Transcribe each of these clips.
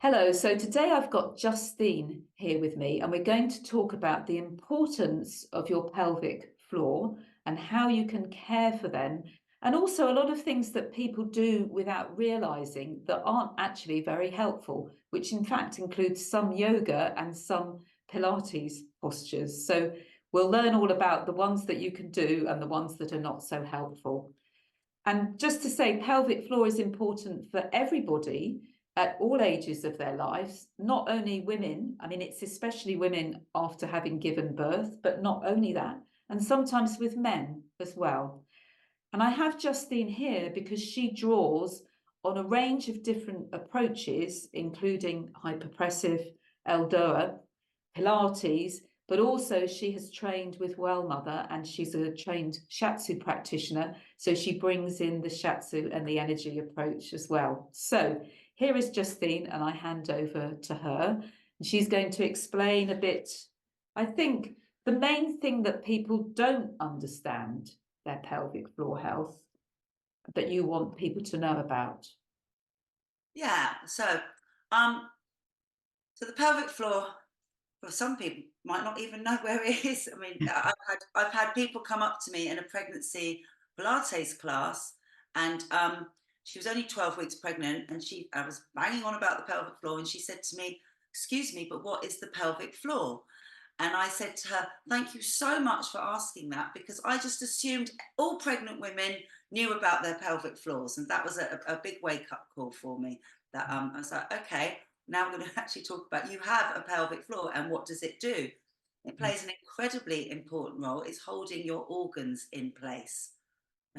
Hello, so today I've got Justine here with me, and we're going to talk about the importance of your pelvic floor and how you can care for them, and also a lot of things that people do without realizing that aren't actually very helpful, which in fact includes some yoga and some Pilates postures. So we'll learn all about the ones that you can do and the ones that are not so helpful. And just to say, pelvic floor is important for everybody at all ages of their lives, not only women. I mean, it's especially women after having given birth, but not only that, and sometimes with men as well. And I have Justine here because she draws on a range of different approaches, including hyperpressive, Eldoa, Pilates, but also she has trained with Wellmother and she's a trained shiatsu practitioner. So she brings in the shiatsu and the energy approach as well. So here is Justine, and I hand over to her. And she's going to explain a bit, I think, the main thing that people don't understand their pelvic floor health that you want people to know about. Yeah, um, so the pelvic floor for some people might not even know where it is. I mean, I've had people come up to me in a pregnancy Pilates class, and she was only 12 weeks pregnant, and I was banging on about the pelvic floor, and she said to me, "Excuse me, but what is the pelvic floor?" And I said to her, "Thank you so much for asking that, because I just assumed all pregnant women knew about their pelvic floors." And that was a big wake up call for me. That I was like, okay, now I'm going to actually talk about, you have a pelvic floor and what does it do? It plays an incredibly important role. It's holding your organs in place.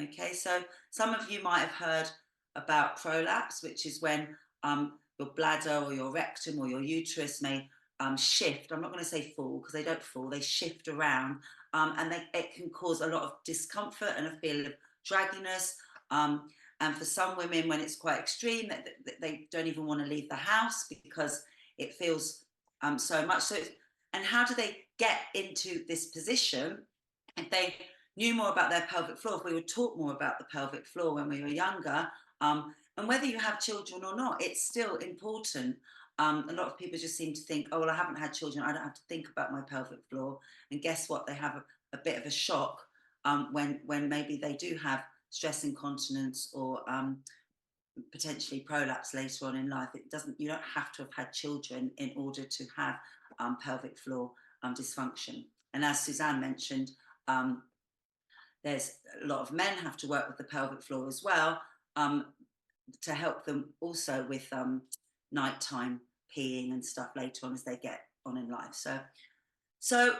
Okay, so some of you might have heard about prolapse, which is when your bladder or your rectum or your uterus may shift. I'm not going to say fall, because they don't fall, they shift around, and it can cause a lot of discomfort and a feeling of dragginess. And for some women, when it's quite extreme, they don't even want to leave the house because it feels so much. And how do they get into this position? If they knew more about their pelvic floor, if we were taught more about the pelvic floor when we were younger, and whether you have children or not, it's still important. A lot of people just seem to think, oh, well, I haven't had children, I don't have to think about my pelvic floor. And guess what? They have a bit of a shock when maybe they do have stress incontinence or potentially prolapse later on in life. You don't have to have had children in order to have pelvic floor dysfunction. And as Suzanne mentioned, there's a lot of men have to work with the pelvic floor as well, to help them also with nighttime peeing and stuff later on as they get on in life. So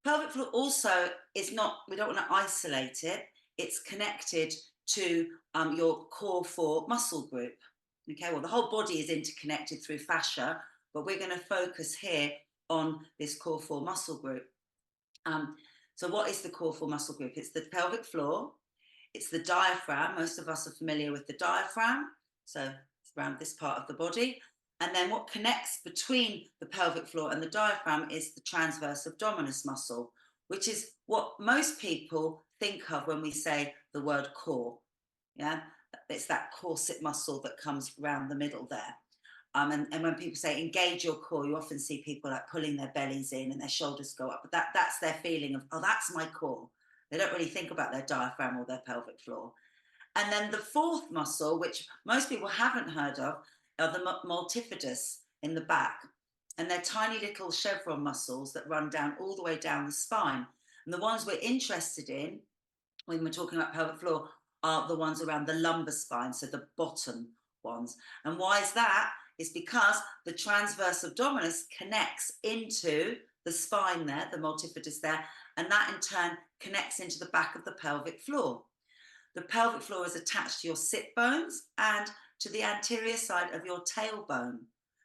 pelvic floor also is not, we don't want to isolate it. It's connected to your core 4 muscle group. Okay, well, the whole body is interconnected through fascia, but we're going to focus here on this core 4 muscle group. So what is the core 4 muscle group? It's the pelvic floor, it's the diaphragm. Most of us are familiar with the diaphragm, so it's around this part of the body. And then what connects between the pelvic floor and the diaphragm is the transverse abdominis muscle, which is what most people think of when we say the word core. Yeah, it's that corset muscle that comes around the middle there. And when people say engage your core, you often see people like pulling their bellies in and their shoulders go up. But that's their feeling of, oh, that's my core. They don't really think about their diaphragm or their pelvic floor. And then the 4th muscle, which most people haven't heard of, are the multifidus in the back. And they're tiny little chevron muscles that run down all the way down the spine. And the ones we're interested in when we're talking about pelvic floor are the ones around the lumbar spine, so the bottom ones. And why is that? It's because the transverse abdominis connects into the spine there, the multifidus there, and that in turn connects into the back of the pelvic floor. The pelvic floor is attached to your sit bones and to the anterior side of your tailbone.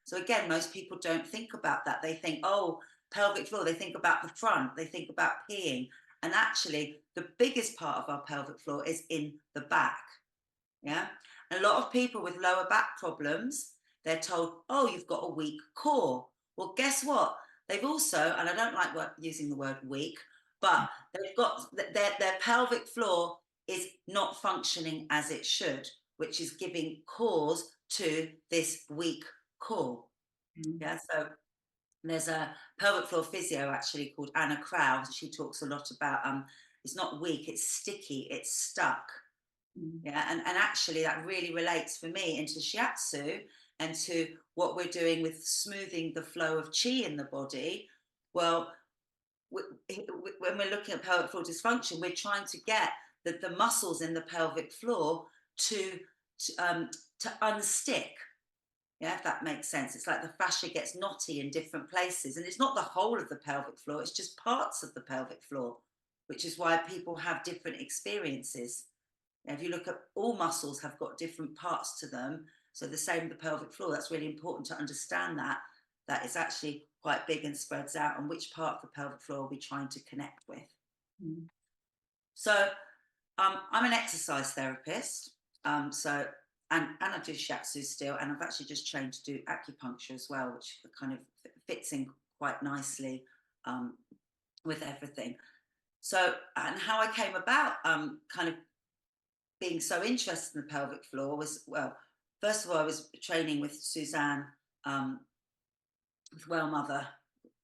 So again, most people don't think about that. They think, oh, pelvic floor, they think about the front, they think about peeing. And actually, the biggest part of our pelvic floor is in the back. Yeah. And a lot of people with lower back problems, they're told, oh, you've got a weak core. Well, guess what? They've also, and I don't like using the word weak, but they've got their pelvic floor is not functioning as it should, which is giving cause to this weak core. Mm. Yeah, so there's a pelvic floor physio actually called Anna Krause. She talks a lot about it's not weak, it's sticky, it's stuck. Mm. Yeah, and actually that really relates for me into shiatsu and to what we're doing with smoothing the flow of chi in the body. Well, when we're looking at pelvic floor dysfunction, we're trying to get the muscles in the pelvic floor to to, um, to unstick. Yeah, if that makes sense. It's like the fascia gets knotty in different places, and it's not the whole of the pelvic floor; it's just parts of the pelvic floor, which is why people have different experiences. If you look at all muscles have got different parts to them. So the same with the pelvic floor. That's really important to understand that it's actually quite big and spreads out, and which part of the pelvic floor are we trying to connect with. Mm. So I'm an exercise therapist. So and I do shiatsu still, and I've actually just trained to do acupuncture as well, which kind of fits in quite nicely um, with everything. So and how I came about kind of being so interested in the pelvic floor was, well, first of all, I was training with Suzanne um, with Well Mother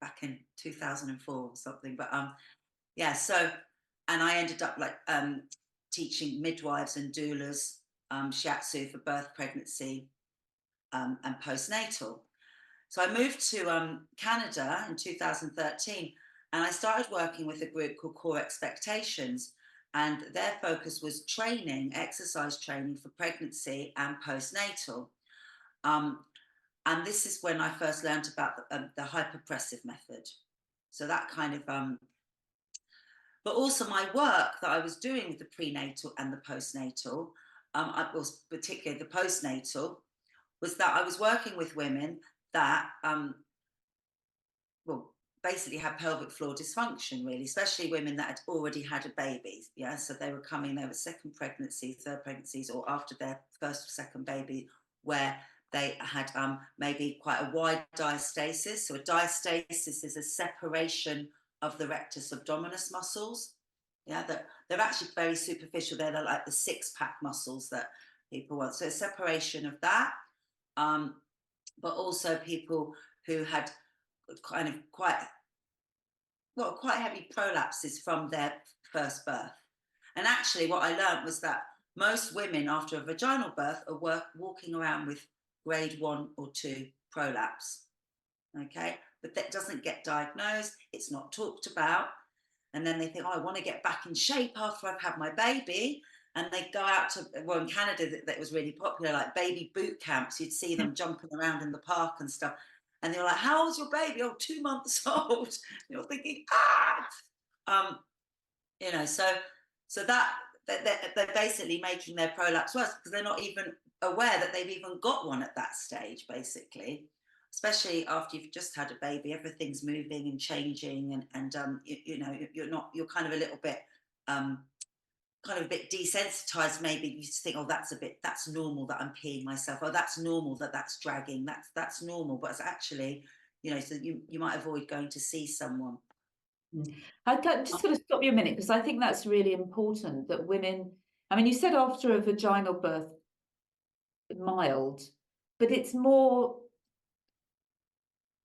back in 2004 or something. But yeah, so, and I ended up like teaching midwives and doulas shiatsu for birth, pregnancy, and postnatal. So I moved to Canada in 2013 and I started working with a group called Core Expectations. And their focus was training, exercise training for pregnancy and postnatal. Um, and this is when I first learned about the hyperpressive method. So that kind of, but also my work that I was doing with the prenatal and the postnatal, I was particularly the postnatal, was that I was working with women that well, basically had pelvic floor dysfunction, really, especially women that had already had a baby. Yeah, so they were coming, they were second pregnancy, third pregnancies, or after their first or second baby, where they had maybe quite a wide diastasis. So a diastasis is a separation of the rectus abdominis muscles. Yeah, that they're actually very superficial. They're like the six-pack muscles that people want. So a separation of that, but also people who had kind of quite heavy prolapses from their first birth. And actually, what I learned was that most women after a vaginal birth are walking around with grade 1 or 2 prolapse. Okay, but that doesn't get diagnosed, it's not talked about. And then they think, oh, I want to get back in shape after I've had my baby. And they go out to, well, in Canada, that was really popular, like baby boot camps. You'd see them jumping around in the park and stuff. And they're like, how old's your baby? Oh, 2 months old. You're thinking, so that they're basically making their prolapse worse because they're not even aware that they've even got one at that stage, basically. Especially after you've just had a baby, everything's moving and changing, and you're kind of a little bit desensitized. Maybe you just think, oh, that's normal that I'm peeing myself. Oh, that's normal that's dragging. That's normal, but it's actually, so you might avoid going to see someone. Just going to stop you a minute because I think that's really important that women, I mean, you said after a vaginal birth, mild, but it's more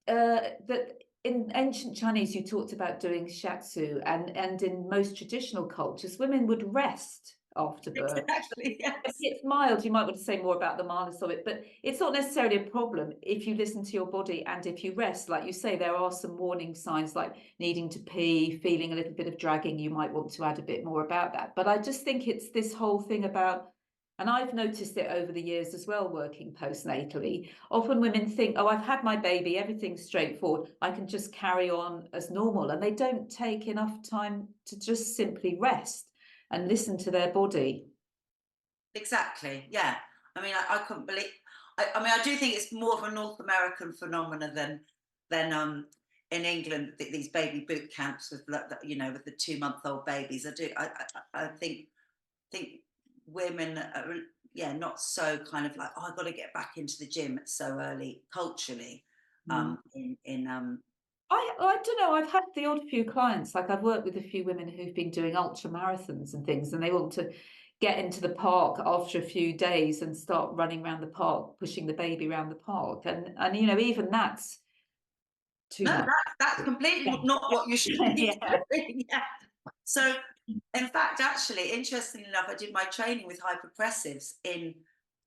that in ancient Chinese you talked about doing shiatsu, and in most traditional cultures, women would rest after birth. Exactly, yes. If it's mild, you might want to say more about the mildness of it, but it's not necessarily a problem if you listen to your body and if you rest. Like you say, there are some warning signs like needing to pee, feeling a little bit of dragging. You might want to add a bit more about that. But I just think it's this whole thing about, and I've noticed it over the years as well, working postnatally. Often women think, oh, I've had my baby, everything's straightforward, I can just carry on as normal. And they don't take enough time to just simply rest and listen to their body. Exactly. Yeah. I mean, I couldn't believe. I mean, I do think it's more of a North American phenomenon than in England. These baby boot camps with with the 2-month-old babies. I think women are, yeah, not so kind of like, oh, I've got to get back into the gym so early culturally. In I don't know, I've had the odd few clients, like I've worked with a few women who've been doing ultra marathons and things, and they want to get into the park after a few days and start running around the park, pushing the baby around the park. And you know, even that's too No, much. that's completely Yeah. not what you should be Yeah. doing. Yeah. So, in fact, actually, interestingly enough, I did my training with hyperpressives in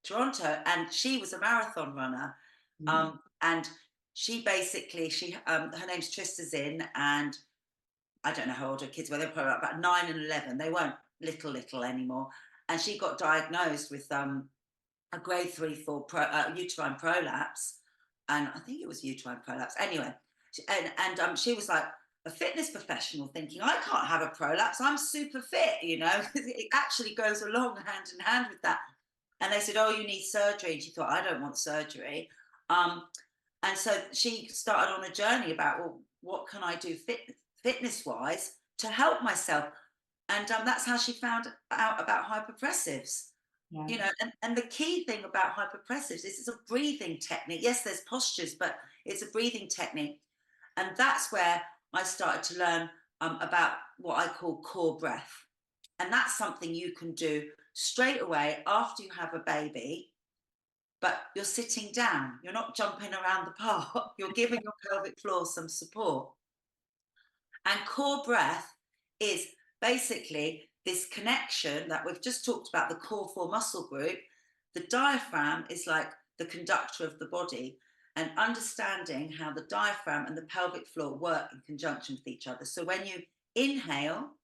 Toronto, and she was a marathon runner. Mm. And she basically, her name's Tristazine, and I don't know how old her kids were. They were probably about 9 and 11. They weren't little anymore. And she got diagnosed with a grade 3/4 uterine prolapse, and I think it was uterine prolapse. Anyway, she was like a fitness professional, thinking I can't have a prolapse. I'm super fit, you know. It actually goes along hand in hand with that. And they said, "Oh, you need surgery." And she thought, "I don't want surgery." Um, and so she started on a journey about, well, what can I do fitness wise to help myself? And that's how she found out about hyperpressives. Yeah. You know, and the key thing about hyperpressives is it's a breathing technique. Yes, there's postures, but it's a breathing technique. And that's where I started to learn about what I call core breath. And that's something you can do straight away after you have a baby, but you're sitting down. You're not jumping around the park. You're giving your pelvic floor some support. And core breath is basically this connection that we've just talked about, the core four muscle group. The diaphragm is like the conductor of the body, and understanding how the diaphragm and the pelvic floor work in conjunction with each other. So when you inhale,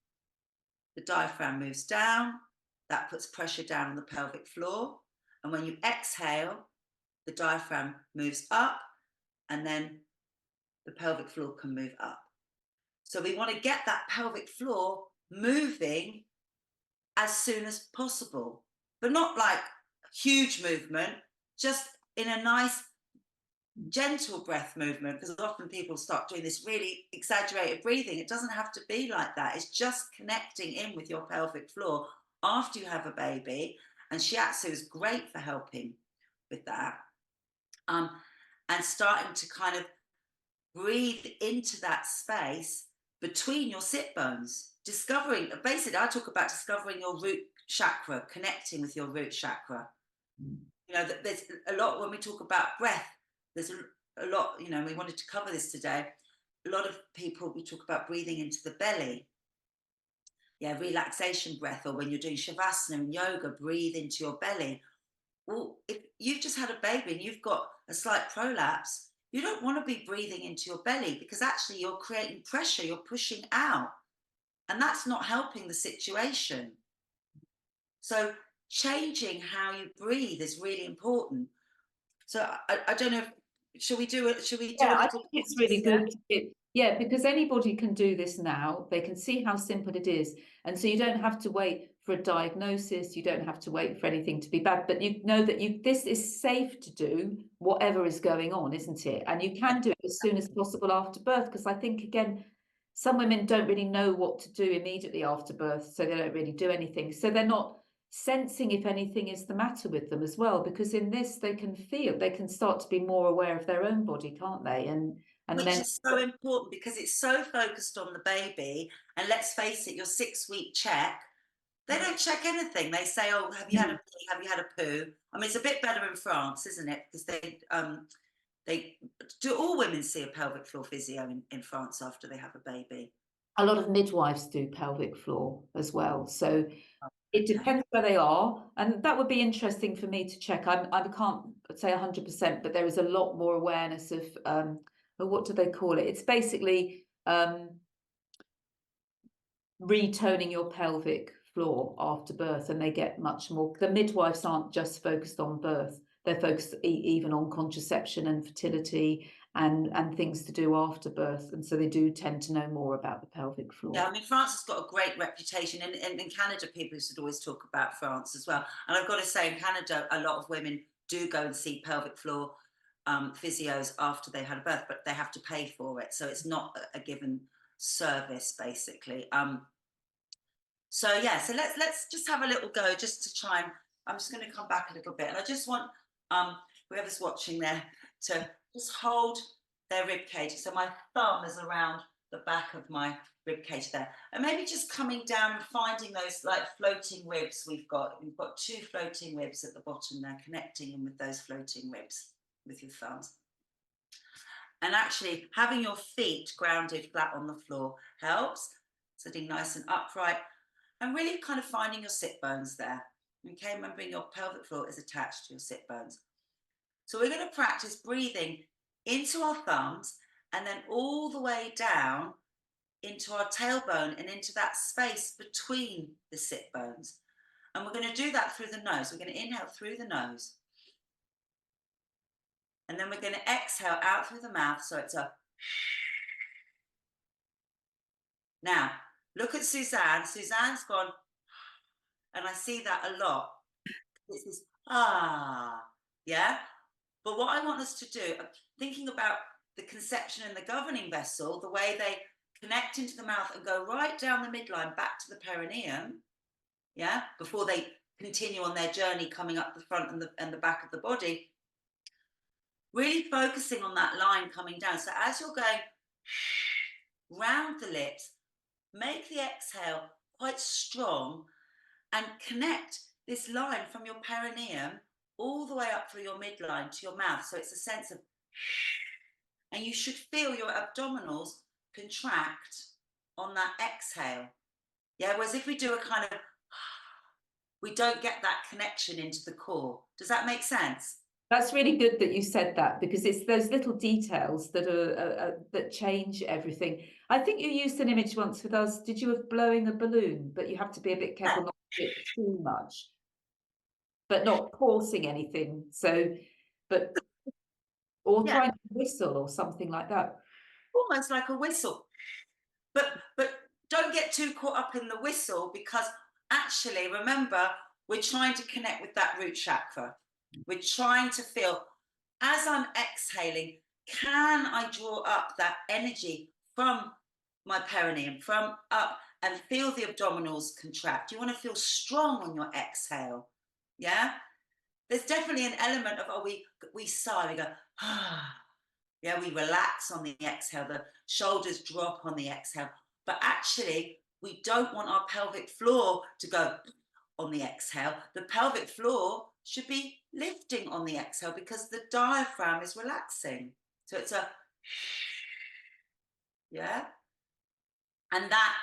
the diaphragm moves down, that puts pressure down on the pelvic floor. And when you exhale, the diaphragm moves up, and then the pelvic floor can move up. So we want to get that pelvic floor moving as soon as possible, but not like huge movement, just in a nice, gentle breath movement. Because often people start doing this really exaggerated breathing. It doesn't have to be like that. It's just connecting in with your pelvic floor after you have a baby. And shiatsu is great for helping with that. And starting to kind of breathe into that space between your sit bones, discovering, basically, I talk about discovering your root chakra, connecting with your root chakra. You know, there's a lot when we talk about breath, there's a lot, you know, we wanted to cover this today. A lot of people, we talk about breathing into the belly. Yeah, relaxation breath, or when you're doing shavasana and yoga, breathe into your belly. Well, if you've just had a baby and you've got a slight prolapse, you don't want to be breathing into your belly, because actually you're creating pressure, you're pushing out, and that's not helping the situation. So changing how you breathe is really important. So I don't know, should we do it? Should we do Yeah, a I little think it's practice? really good. Yeah, because anybody can do this now. They can see how simple it is. And so you don't have to wait for a diagnosis. You don't have to wait for anything to be bad. But you know that this is safe to do whatever is going on, isn't it? And you can do it as soon as possible after birth. Because I think, again, some women don't really know what to do immediately after birth. So they don't really do anything. So they're not sensing if anything is the matter with them as well, because in this they can start to be more aware of their own body, can't they? And Which then is so important, because it's so focused on the baby. And let's face it, your 6-week check, they don't check anything. They say, "Oh, have you had a pee? Have you had a poo?" I mean, it's a bit better in France, isn't it? Because they do all women see a pelvic floor physio in France after they have a baby. a lot of midwives do pelvic floor as well, so Oh, it okay. depends where they are, and that would be interesting for me to check. I can't say 100%, but there is a lot more awareness of what do they call it? It's basically retoning your pelvic floor after birth, and they get much more. The midwives aren't just focused on birth, they're focused even on contraception and fertility and things to do after birth, and so they do tend to know more about the pelvic Yeah, floor. I mean, France has got a great reputation. And in Canada, people should always talk about France as well. And I've got to say, in Canada, a lot of women do go and see pelvic floor physios after they had a birth, but they have to pay for it. So it's not a given service, basically. So yeah, so let's just have a little go, just to try and, I'm just going to come back a little bit, and I just want whoever's watching there to just hold their rib cage. So my thumb is around the back of my rib cage there, and maybe just coming down and finding those like floating ribs we've got. We've got 2 floating ribs at the bottom there, connecting in with those floating ribs with your thumbs. And actually having your feet grounded flat on the floor helps, sitting nice and upright, and really kind of finding your sit bones there. Okay, remembering your pelvic floor is attached to your sit bones. So we're going to practice breathing into our thumbs and then all the way down into our tailbone and into that space between the sit bones. And we're going to do that through the nose. We're going to inhale through the nose. And then we're going to exhale out through the mouth. So it's a... Now, look at Suzanne. Suzanne's gone, and I see that a lot. It's this, yeah? But what I want us to do, thinking about the conception and the governing vessel, the way they connect into the mouth and go right down the midline back to the perineum, yeah, before they continue on their journey coming up the front and the back of the body, really focusing on that line coming down. So as you're going round the lips, make the exhale quite strong and connect this line from your perineum all the way up through your midline to your mouth. So it's a sense of, and you should feel your abdominals contract on that exhale. Yeah, whereas if we do a kind of, we don't get that connection into the core. Does that make sense? That's really good that you said that, because it's those little details that are that change everything. I think you used an image once with us. Did you of blowing a balloon? But you have to be a bit careful not to do it too much, but not forcing anything. So, but or trying to whistle or something like that. Almost like a whistle. But don't get too caught up in the whistle, because actually, remember, we're trying to connect with that root chakra. We're trying to feel, as I'm exhaling, can I draw up that energy from my perineum, from up, and feel the abdominals contract? You want to feel strong on your exhale, yeah? There's definitely an element of, we sigh, we go, yeah, we relax on the exhale, the shoulders drop on the exhale, but actually, we don't want our pelvic floor to go on the exhale. The pelvic floor should be lifting on the exhale because the diaphragm is relaxing. So it's a, yeah? And that,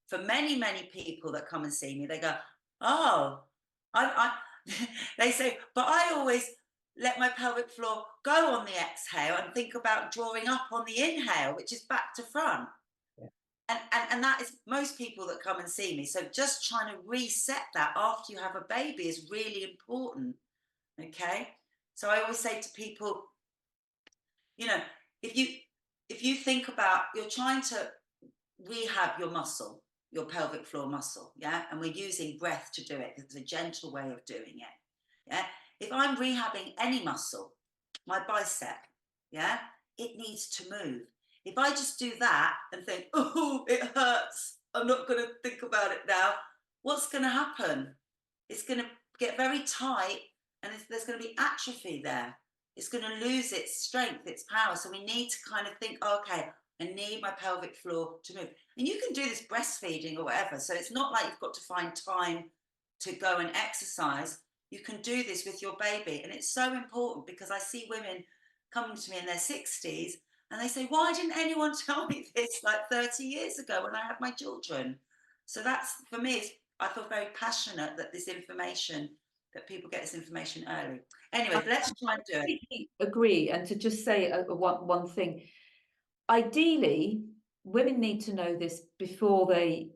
for many, many people that come and see me, they go, oh, they say, but I always let my pelvic floor go on the exhale and think about drawing up on the inhale, which is back to front. And that is most people that come and see me. So just trying to reset that after you have a baby is really important. Okay. So I always say to people, you know, if you think about, you're trying to rehab your muscle, your pelvic floor muscle, yeah, and we're using breath to do it. It's a gentle way of doing it. Yeah. If I'm rehabbing any muscle, my bicep, yeah, it needs to move. If I just do that and think, oh, it hurts, I'm not going to think about it now, what's going to happen? It's going to get very tight, and there's going to be atrophy there. It's going to lose its strength, its power. So we need to kind of think, okay, I need my pelvic floor to move. And you can do this breastfeeding or whatever. So it's not like you've got to find time to go and exercise. You can do this with your baby. And it's so important, because I see women coming to me in their 60s and they say, why didn't anyone tell me this like 30 years ago when I had my children? So that's, for me, I feel very passionate that this information, that people get this information early. Anyway, let's try and do it. I agree. And to just say one thing, ideally, women need to know this before they,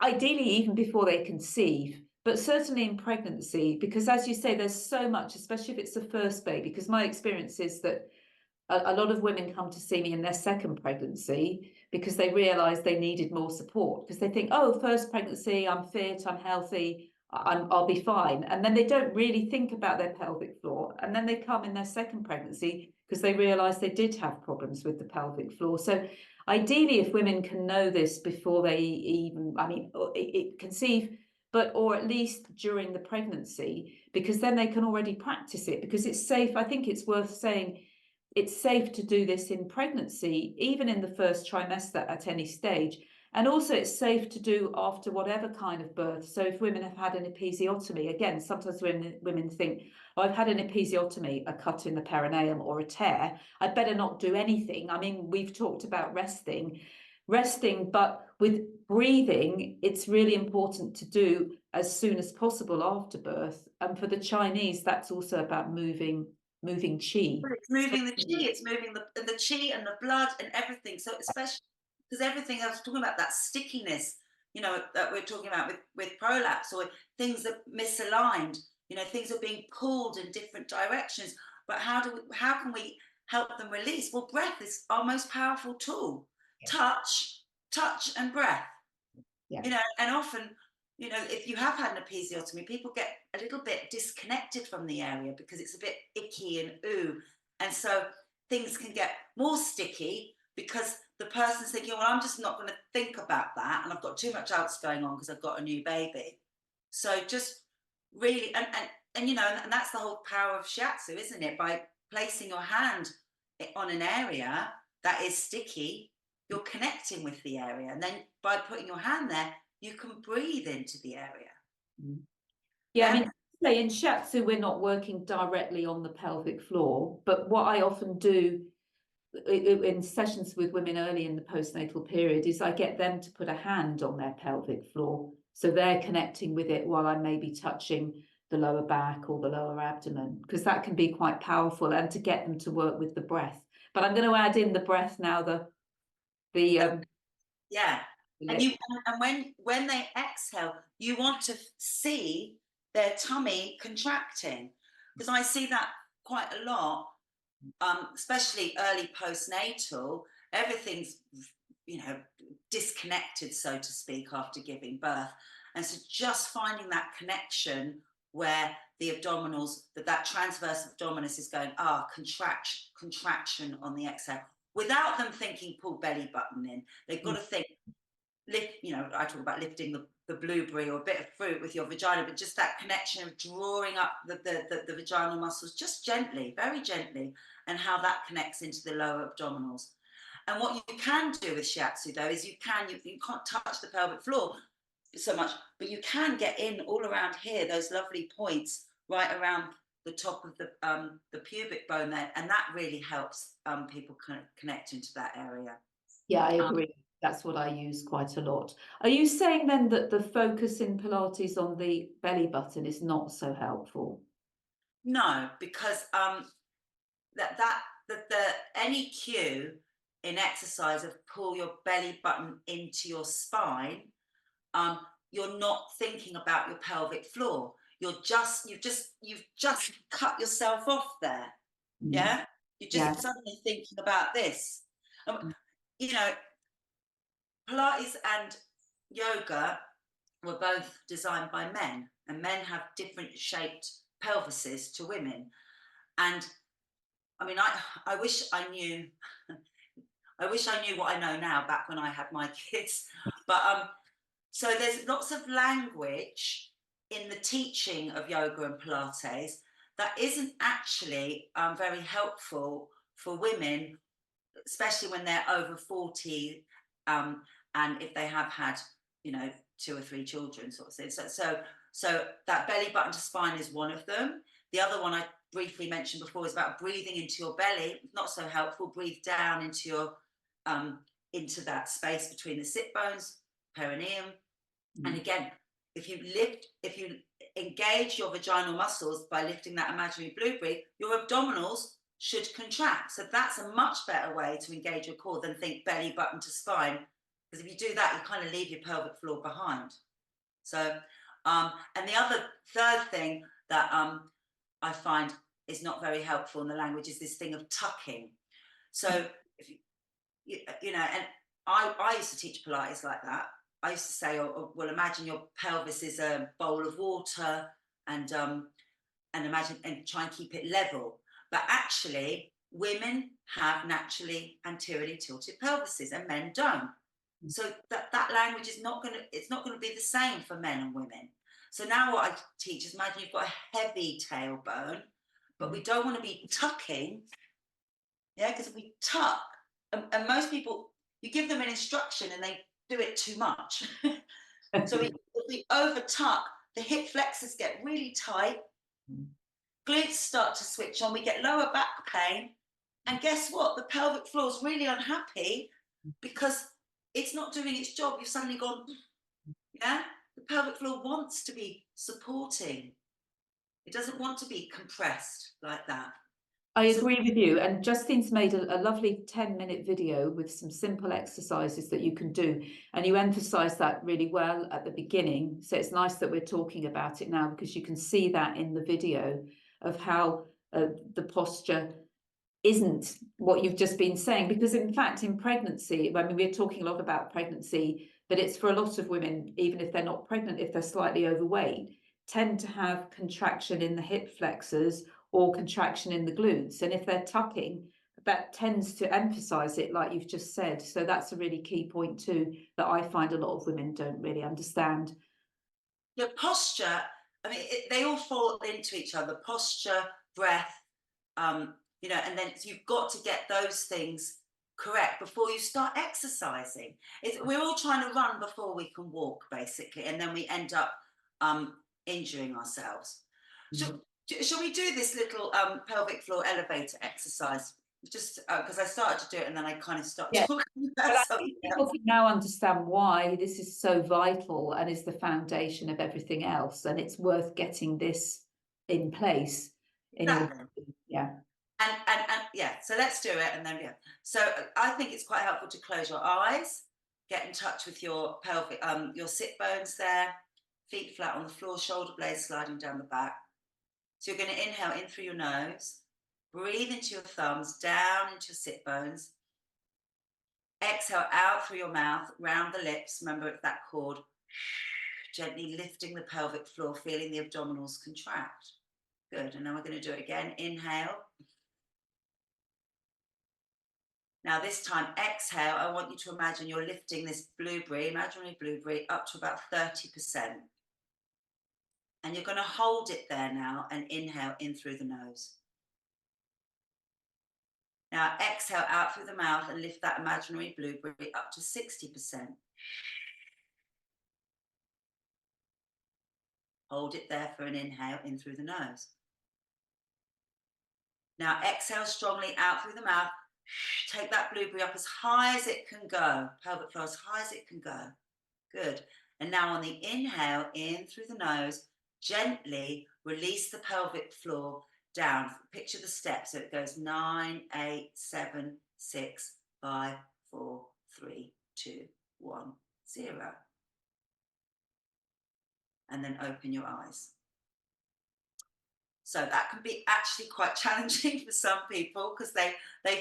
ideally even before they conceive, but certainly in pregnancy, because as you say, there's so much, especially if it's the first baby, because my experience is that a lot of women come to see me in their second pregnancy because they realise they needed more support, because they think, oh, first pregnancy, I'm fit, I'm healthy, I'll be fine. And then they don't really think about their pelvic floor. And then they come in their second pregnancy because they realise they did have problems with the pelvic floor. So ideally, if women can know this before they even, conceive, but or at least during the pregnancy, because then they can already practice it, because it's safe. I think it's worth saying, it's safe to do this in pregnancy, even in the first trimester at any stage. And also it's safe to do after whatever kind of birth. So if women have had an episiotomy, again, sometimes women think, oh, I've had an episiotomy, a cut in the perineum or a tear, I'd better not do anything. I mean, we've talked about resting, but with breathing, it's really important to do as soon as possible after birth. And for the Chinese, that's also about moving chi. But it's moving the chi, it's moving the chi and the blood and everything. So especially because everything I was talking about, that stickiness, you know, that we're talking about with prolapse, or things that misaligned, you know, things are being pulled in different directions. But how can we help them release? Well, breath is our most powerful tool. Touch and breath. Yeah. You know, and often, you know, if you have had an episiotomy, people get a little bit disconnected from the area because it's a bit icky and ooh. And so things can get more sticky because the person's thinking, well, I'm just not going to think about that. And I've got too much else going on because I've got a new baby. So just really, and you know, and that's the whole power of shiatsu, isn't it? By placing your hand on an area that is sticky, you're connecting with the area. And then by putting your hand there, you can breathe into the area. Yeah, I mean, in shiatsu, we're not working directly on the pelvic floor, but what I often do in sessions with women early in the postnatal period is I get them to put a hand on their pelvic floor. So they're connecting with it while I may be touching the lower back or the lower abdomen, because that can be quite powerful, and to get them to work with the breath. But I'm going to add in the breath now, yeah. And when they exhale, you want to see their tummy contracting, because I see that quite a lot, especially early postnatal. Everything's, you know, disconnected, so to speak, after giving birth, and so just finding that connection where the abdominals, that transverse abdominis is going, contraction on the exhale, without them thinking pull belly button in. They've got to think, lift, you know, I talk about lifting the blueberry or a bit of fruit with your vagina, but just that connection of drawing up the vaginal muscles just gently, very gently, and how that connects into the lower abdominals. And what you can do with shiatsu, though, is you can't touch the pelvic floor so much, but you can get in all around here, those lovely points right around the top of the pubic bone there, and that really helps people connect into that area. Yeah, I agree. That's what I use quite a lot. Are you saying then that the focus in Pilates on the belly button is not so helpful? No, because any cue in exercise of pull your belly button into your spine, you're not thinking about your pelvic floor. You've just cut yourself off there. Yeah, you're just suddenly thinking about this. You know, Pilates and yoga were both designed by men, and men have different shaped pelvises to women. And I mean, I wish I knew. I wish I knew what I know now back when I had my kids. But so there's lots of language in the teaching of yoga and Pilates that isn't actually very helpful for women, especially when they're over 40, and if they have had, you know, 2 or 3 children, sort of thing. So that belly button to spine is one of them. The other one I briefly mentioned before is about breathing into your belly. Not so helpful. Breathe down into your into that space between the sit bones, perineum. And again, if you engage your vaginal muscles by lifting that imaginary blueberry, your abdominals should contract. So that's a much better way to engage your core than think belly button to spine, because if you do that, you kind of leave your pelvic floor behind. So, and the third thing that I find is not very helpful in the language is this thing of tucking. So, if you know, and I used to teach Pilates like that. I used to say, well, imagine your pelvis is a bowl of water, and imagine and try and keep it level. But actually, women have naturally anteriorly tilted pelvises, and men don't. So that language is not going to be the same for men and women. So now what I teach is, imagine you've got a heavy tailbone, but we don't want to be tucking Yeah, because we tuck, and most people, you give them an instruction and they do it too much. So if we over tuck, the hip flexors get really tight, glutes start to switch on, we get lower back pain, and guess what? The pelvic floor is really unhappy because it's not doing its job. You've suddenly gone, yeah? The pelvic floor wants to be supporting. It doesn't want to be compressed like that. I So agree with you. And Justine's made a lovely 10-minute video with some simple exercises that you can do. And you emphasize that really well at the beginning. So it's nice that we're talking about it now, because you can see that in the video of how the posture isn't what you've just been saying. Because in fact, in pregnancy, I mean, we're talking a lot about pregnancy, but it's for a lot of women, even if they're not pregnant, if they're slightly overweight, tend to have contraction in the hip flexors or contraction in the glutes. And if they're tucking, that tends to emphasize it, like you've just said. So that's a really key point too, that I find a lot of women don't really understand. your posture, I mean, they all fall into each other: posture, breath, you know, and then you've got to get those things correct before you start exercising. We're all trying to run before we can walk, basically, and then we end up injuring ourselves. So, shall we do this little pelvic floor elevator exercise? Just because I started to do it and then I kind of stopped Yeah. talking But about I something think people else. can now understand why this is so vital and is the foundation of everything else. And it's worth getting this in place in order. Exactly. Yeah. And yeah, so let's do it, and then yeah. So I think it's quite helpful to close your eyes, get in touch with your pelvic, your sit bones there, feet flat on the floor, shoulder blades sliding down the back. So you're going to inhale in through your nose, breathe into your thumbs, down into your sit bones. Exhale out through your mouth, round the lips. Remember, it's that chord. Gently lifting the pelvic floor, feeling the abdominals contract. Good. And now we're going to do it again. Inhale. Now this time, exhale, I want you to imagine you're lifting this blueberry, imaginary blueberry, up to about 30%. And you're going to hold it there now and inhale in through the nose. Now exhale out through the mouth and lift that imaginary blueberry up to 60%. Hold it there for an inhale in through the nose. Now exhale strongly out through the mouth. Take that blueberry up as high as it can go. Pelvic floor as high as it can go. Good. And now on the inhale, in through the nose, gently release the pelvic floor down. Picture the steps. So it goes 9, 8, 7, 6, 5, 4, 3, 2, 1, 0. And then open your eyes. So that can be actually quite challenging for some people, because they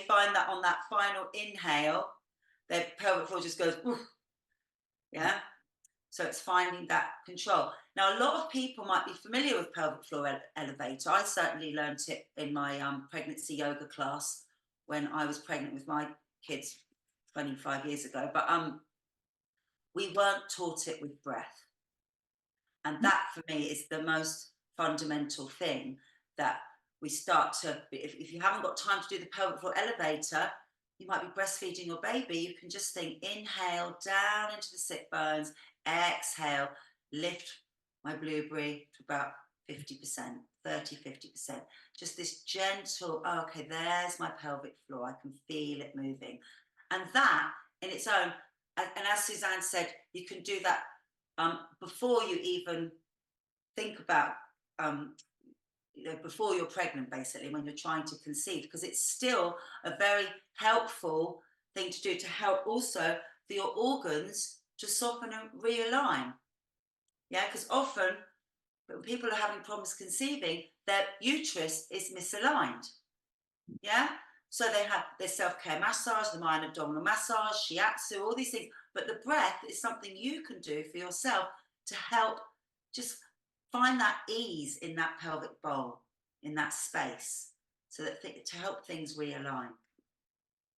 find that on that final inhale, their pelvic floor just goes, oof. Yeah. So it's finding that control. Now, a lot of people might be familiar with pelvic floor elevator. I certainly learned it in my pregnancy yoga class when I was pregnant with my kids 25 years ago. But we weren't taught it with breath. And that, for me, is the most fundamental thing, that we start to, if you haven't got time to do the pelvic floor elevator, you might be breastfeeding your baby. You can just think, inhale down into the sit bones, exhale, lift my blueberry to about 50%, 30, 50%. Just this gentle, oh, okay, there's my pelvic floor. I can feel it moving. And that in its own, and as Suzanne said, you can do that before you even think about, before you're pregnant, basically, when you're trying to conceive, because it's still a very helpful thing to do, to help also for your organs to soften and realign. Yeah, because often when people are having problems conceiving, their uterus is misaligned. Yeah, so they have their self-care massage, the mind abdominal massage, shiatsu, all these things. But the breath is something you can do for yourself to help just find that ease in that pelvic bowl, in that space, so that to help things realign.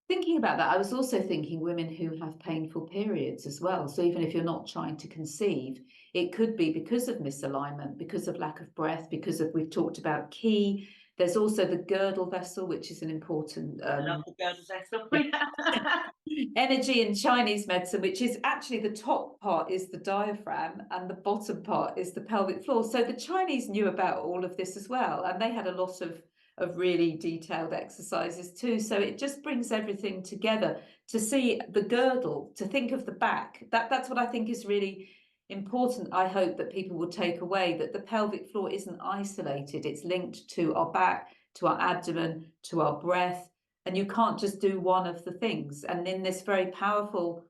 Thinking about that, I was also thinking women who have painful periods as well. So even if you're not trying to conceive, it could be because of misalignment, because of lack of breath, because of, we've talked about ki, There's also the girdle vessel, which is an important I love the Girdle Vessel. energy in Chinese medicine, which is actually the top part is the diaphragm and the bottom part is the pelvic floor. So the Chinese knew about all of this as well, and they had a lot of really detailed exercises too. So it just brings everything together to see the girdle, to think of the back. That's what I think is really important. I hope that people will take away that the pelvic floor isn't isolated. It's linked to our back, to our abdomen, to our breath, and you can't just do one of the things. And in this very powerful,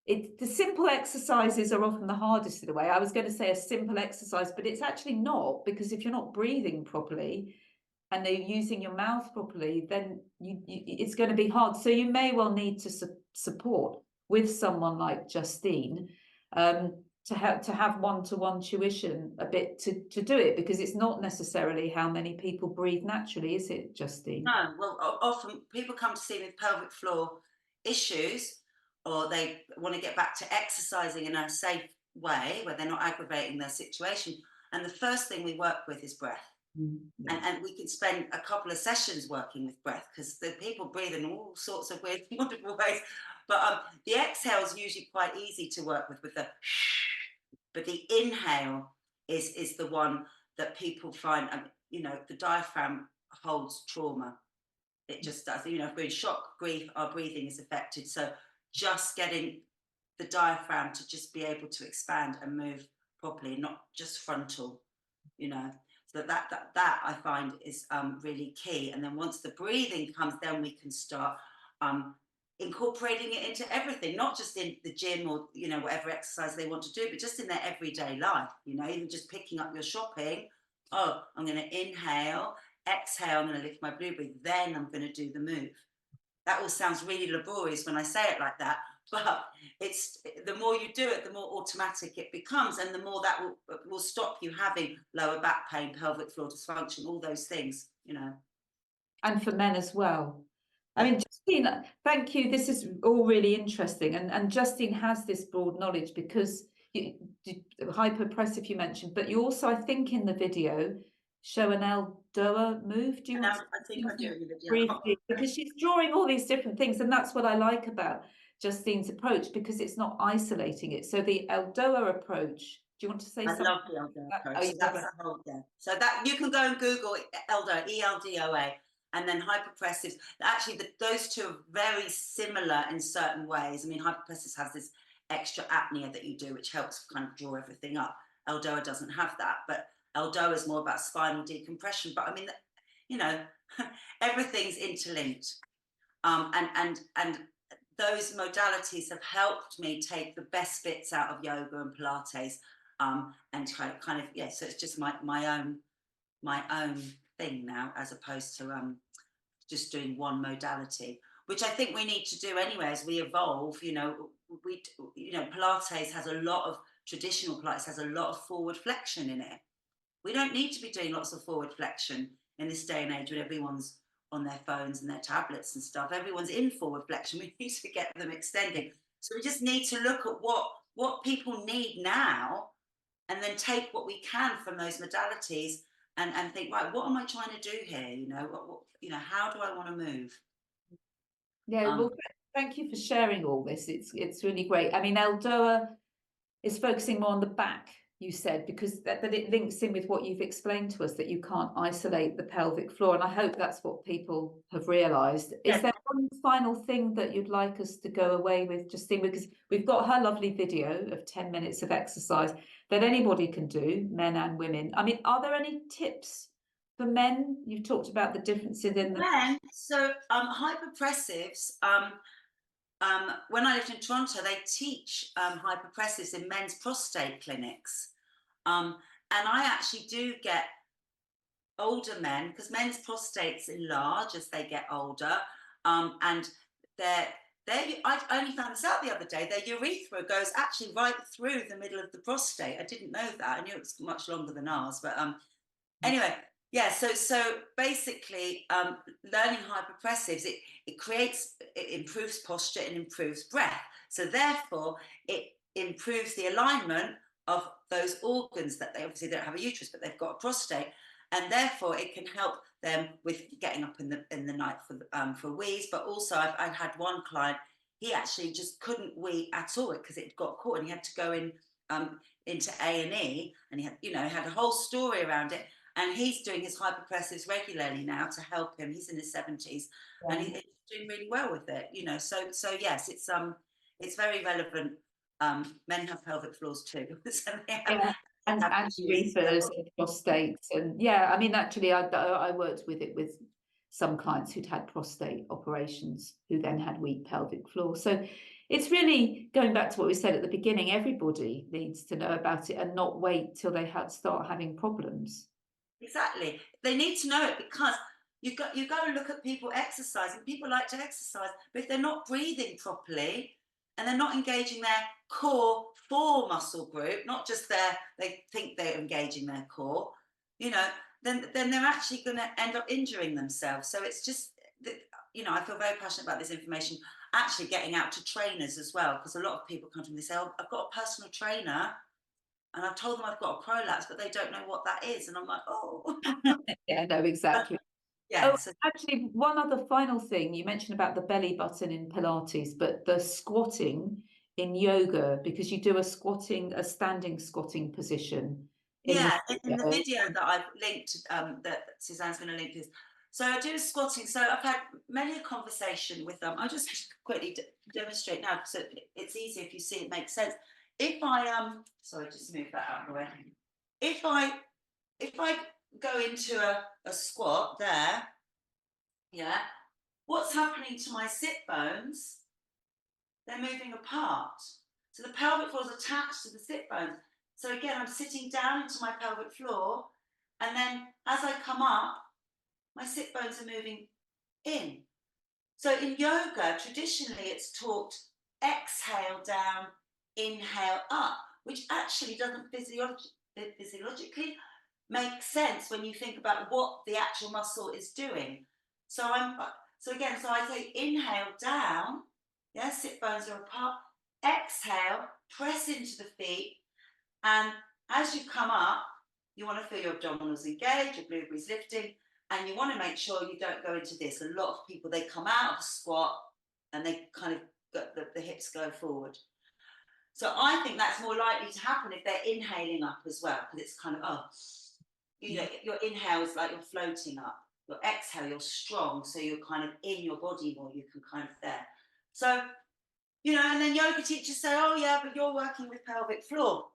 the simple exercises are often the hardest in a way. I was going to say a simple exercise, but it's actually not, because if you're not breathing properly and they're using your mouth properly, then it's going to be hard. So you may well need to support with someone like Justine, to have one-to-one tuition a bit to do it, because it's not necessarily how many people breathe naturally, is it, Justine? No, well, often people come to see me with pelvic floor issues, or they want to get back to exercising in a safe way where they're not aggravating their situation. And the first thing we work with is breath. Yeah. And we can spend a couple of sessions working with breath, because the people breathe in all sorts of weird, wonderful ways. But the exhale is usually quite easy to work with the but the inhale is the one that people find, the diaphragm holds trauma. It just does. If we're in shock, grief, our breathing is affected. So just getting the diaphragm to just be able to expand and move properly, not just frontal, So that I find is really key. And then once the breathing comes, then we can start incorporating it into everything, not just in the gym or whatever exercise they want to do, but just in their everyday life. Even just picking up your shopping. Oh, I'm going to inhale, exhale, I'm going to lift my blue breath, then I'm going to do the move. That all sounds really laborious when I say it like that, but it's the more you do it, the more automatic it becomes, and the more that will stop you having lower back pain, pelvic floor dysfunction, all those things. And for men as well. I Yeah. mean, Justine, thank you. This is all really interesting. And Justine has this broad knowledge because hyperpressive you mentioned, but you also, I think in the video, show an Eldoa move. Do you want to I think I do in the video. briefly? Because she's drawing all these different things, and that's what I like about Justine's approach, because it's not isolating it. So the Eldoa approach, do you want to say I something? love the Eldoa approach. Oh, So that's the whole thing. So that you can go and Google Eldoa, ELDOA, and then hyperpressives. Actually, those two are very similar in certain ways. I mean, hyperpressives has this extra apnea that you do, which helps kind of draw everything up. Eldoa doesn't have that, but Eldoa is more about spinal decompression. But I mean, everything's interlinked, and those modalities have helped me take the best bits out of yoga and Pilates, and kind of so it's just my own thing now, as opposed to just doing one modality, which I think we need to do anyway as we evolve. Pilates has a lot of traditional Pilates has a lot of forward flexion in it. We don't need to be doing lots of forward flexion in this day and age when everyone's on their phones and their tablets and stuff. Everyone's in forward flexion. We need to get them extending. So we just need to look at what people need now, and then take what we can from those modalities and think, right, what am I trying to do here? How do I want to move? Yeah, well, thank you for sharing all this. It's really great. I mean, Eldoa is focusing more on the back, you said, because that it links in with what you've explained to us, that you can't isolate the pelvic floor. And I hope that's what people have realised. Is there one final thing that you'd like us to go away with, Justine? Because we've got her lovely video of 10 minutes of exercise that anybody can do, men and women. I mean, are there any tips for men? You've talked about the differences in the men. So hyperpressives, when I lived in Toronto, they teach hyperpressives in men's prostate clinics. And I actually do get older men, because men's prostates enlarge as they get older, and I only found this out the other day, their urethra goes actually right through the middle of the prostate. I didn't know that. I knew it was much longer than ours, but anyway, yeah. So basically, learning hyperpressives, it improves posture and improves breath. So therefore, it improves the alignment of those organs that they obviously don't have a uterus, but they've got a prostate, and therefore it can help them with getting up in the night for wheeze. But also I've had one client, he actually just couldn't wee at all because it got caught, and he had to go into A&E, and he had, had a whole story around it. And he's doing his hyperpressives regularly now to help him. He's in his 70s, and he's doing really well with it. So yes, it's very relevant. Men have pelvic floors too, so they have, and urethras and prostates, and I mean, actually, I worked with some clients who'd had prostate operations who then had weak pelvic floor. So it's really going back to what we said at the beginning. Everybody needs to know about it and not wait till they start having problems. Exactly. They need to know it, because you go and look at people exercising. People like to exercise, but if they're not breathing properly and they're not engaging their core 4 muscle group, not just they think they're engaging their core, then they're actually going to end up injuring themselves. So it's just, I feel very passionate about this information, actually getting out to trainers as well, because a lot of people come to me and say, oh, I've got a personal trainer, and I've told them I've got a prolapse, but they don't know what that is. And I'm like, oh. Yeah, no, exactly. So Actually, one other final thing, you mentioned about the belly button in Pilates, but the squatting in yoga, because you do a standing squatting position. in the video that I've linked, that Suzanne's going to link this. So I do squatting. So I've had many a conversation with them. I'll just quickly demonstrate now, so it's easy if you see it makes sense. If I sorry, just move that out of the way. If I go into a squat there, what's happening to my sit bones? They're moving apart. So the pelvic floor is attached to the sit bones. So again, I'm sitting down into my pelvic floor, and then as I come up, my sit bones are moving in. So in yoga, traditionally it's taught exhale down, inhale up, which actually doesn't physiologically make sense when you think about what the actual muscle is doing. So I say inhale down, sit bones are apart, exhale, press into the feet, and as you come up, you want to feel your abdominals engaged, your blueberries lifting, and you want to make sure you don't go into this. A lot of people, they come out of the squat and they kind of got the hips go forward. So I think that's more likely to happen if they're inhaling up as well, because it's kind of, your inhale is like you're floating up. Your exhale, you're strong, so you're kind of in your body more, you can kind of there. So, and then yoga teachers say, oh yeah, but you're working with pelvic floor.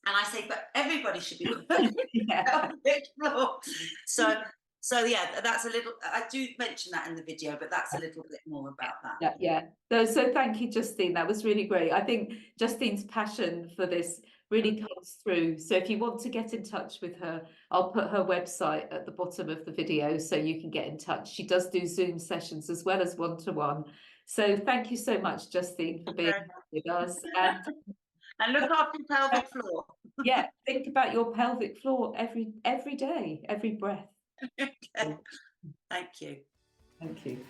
And I say, but everybody should be working with pelvic floor. So that's a little, I do mention that in the video, but that's a little bit more about that. Yeah. So thank you, Justine. That was really great. I think Justine's passion for this really comes through. So if you want to get in touch with her, I'll put her website at the bottom of the video so you can get in touch. She does do Zoom sessions as well as one-to-one. So thank you so much, Justine, for being with us. And look after your pelvic floor. Think about your pelvic floor every day, every breath. Okay. Thank you. Thank you.